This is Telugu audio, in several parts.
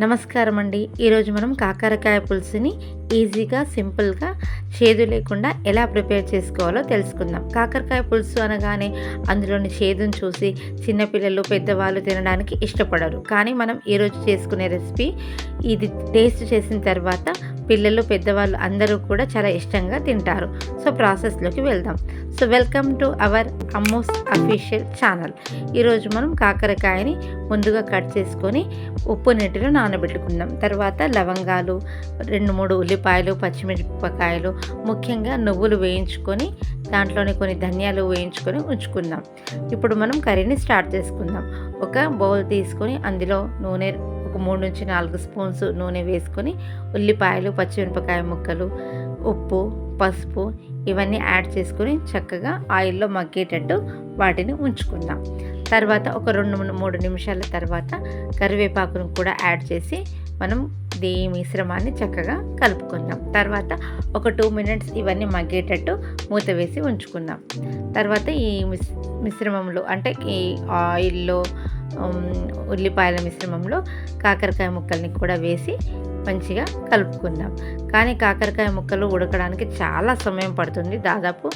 నమస్కారం అండి. ఈరోజు మనం కాకరకాయ పులుసుని ఈజీగా, సింపుల్‌గా, చేదు లేకుండా ఎలా ప్రిపేర్ చేసుకోవాలో తెలుసుకుందాం. కాకరకాయ పులుసు అనగానే అందులోని చేదుని చూసి చిన్నపిల్లలు, పెద్దవాళ్ళు తినడానికి ఇష్టపడరు. కానీ మనం ఈరోజు చేసుకునే రెసిపీ ఇది టేస్ట్ చేసిన తర్వాత పిల్లలు, పెద్దవాళ్ళు అందరూ కూడా చాలా ఇష్టంగా తింటారు. సో ప్రాసెస్‌లోకి వెళ్దాం. సో వెల్కమ్ టు అవర్ అమ్మోస్ అఫీషియల్ ఛానల్. ఈరోజు మనం కాకరకాయని ముందుగా కట్ చేసుకొని ఉప్పు నీటిలో నానబెట్టుకుందాం. తర్వాత లవంగాలు, 2-3 ఉల్లిపాయలు, పచ్చిమిరపకాయలు, ముఖ్యంగా నువ్వులు వేయించుకొని దాంట్లోనే కొన్ని ధనియాలు వేయించుకొని ఉంచుకుందాం. ఇప్పుడు మనం కర్రీని స్టార్ట్ చేసుకుందాం. ఒక బౌల్ తీసుకొని అందులో నూనె ఒక 3-4 స్పూన్స్ నూనె వేసుకొని ఉల్లిపాయలు, పచ్చిమిరపకాయ ముక్కలు, ఉప్పు, పసుపు ఇవన్నీ యాడ్ చేసుకొని చక్కగా ఆయిల్లో మగ్గేటట్టు వాటిని ఉంచుకుందాం. తర్వాత ఒక 2-3 నిమిషాల తర్వాత కరివేపాకును కూడా యాడ్ చేసి మనం ఈ మిశ్రమాన్ని చక్కగా కలుపుకుందాం. తర్వాత ఒక 2 మినిట్స్ ఇవన్నీ మగ్గేటట్టు మూత వేసి ఉంచుకుందాం. తర్వాత ఈ మిశ్రమంలో అంటే ఈ ఆయిల్లో ఉల్లిపాయల మిశ్రమంలో కాకరకాయ ముక్కల్ని కూడా వేసి మంచిగా కలుపుకుందాం. కానీ కాకరకాయ ముక్కలు ఉడకడానికి చాలా సమయం పడుతుంది. దాదాపు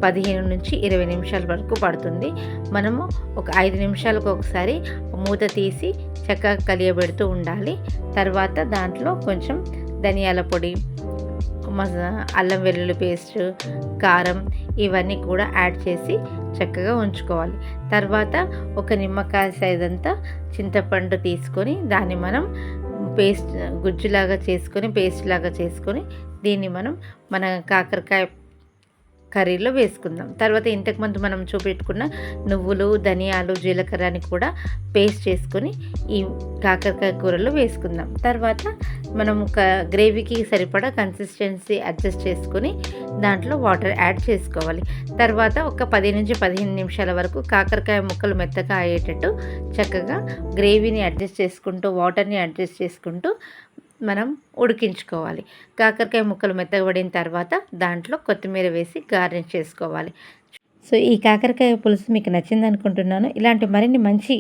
15-20 నిమిషాల వరకు పడుతుంది. మనము ఒక 5 నిమిషాలకు ఒకసారి మూత తీసి చక్కగా కలియబెడుతూ ఉండాలి. తర్వాత దాంట్లో కొంచెం ధనియాల పొడి, అల్లం వెల్లుల్లి పేస్ట్, కారం ఇవన్నీ కూడా యాడ్ చేసి చక్కగా ఉంచుకోవాలి. తర్వాత ఒక నిమ్మకాయ సైజ్ అంతా చింతపండు తీసుకొని దాన్ని మనం గుజ్జులాగా చేసుకొని పేస్ట్ లాగా చేసుకొని దీన్ని మనం మన కాకరకాయ కర్రీలో వేసుకుందాం. తర్వాత ఇంతకుముందు మనం చూపెట్టుకున్న నువ్వులు, ధనియాలు, జీలకర్రని కూడా పేస్ట్ చేసుకొని ఈ కాకరకాయ కూరలో వేసుకుందాం. తర్వాత మనం గ్రేవీకి సరిపడా కన్సిస్టెన్సీ అడ్జస్ట్ చేసుకొని దాంట్లో వాటర్ యాడ్ చేసుకోవాలి. తర్వాత ఒక 10-15 నిమిషాల వరకు కాకరకాయ ముక్కలు మెత్తగా అయ్యేటట్టు చక్కగా గ్రేవీని అడ్జస్ట్ చేసుకుంటూ, వాటర్ని అడ్జస్ట్ చేసుకుంటూ మనం ఉడికించుకోవాలి. కాకరకాయ ముక్కలు మెత్తగబడిన తర్వాత దాంట్లో కొత్తిమీర వేసి గార్నిష్ చేసుకోవాలి. సో ఈ కాకరకాయ పులుసు మీకు నచ్చింది అనుకుంటున్నాను. ఇలాంటి మరిన్ని మంచి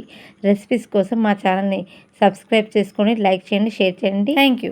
రెసిపీస్ కోసం మా ఛానల్ని సబ్స్క్రైబ్ చేసుకొని లైక్ చేయండి, షేర్ చేయండి. Thank you.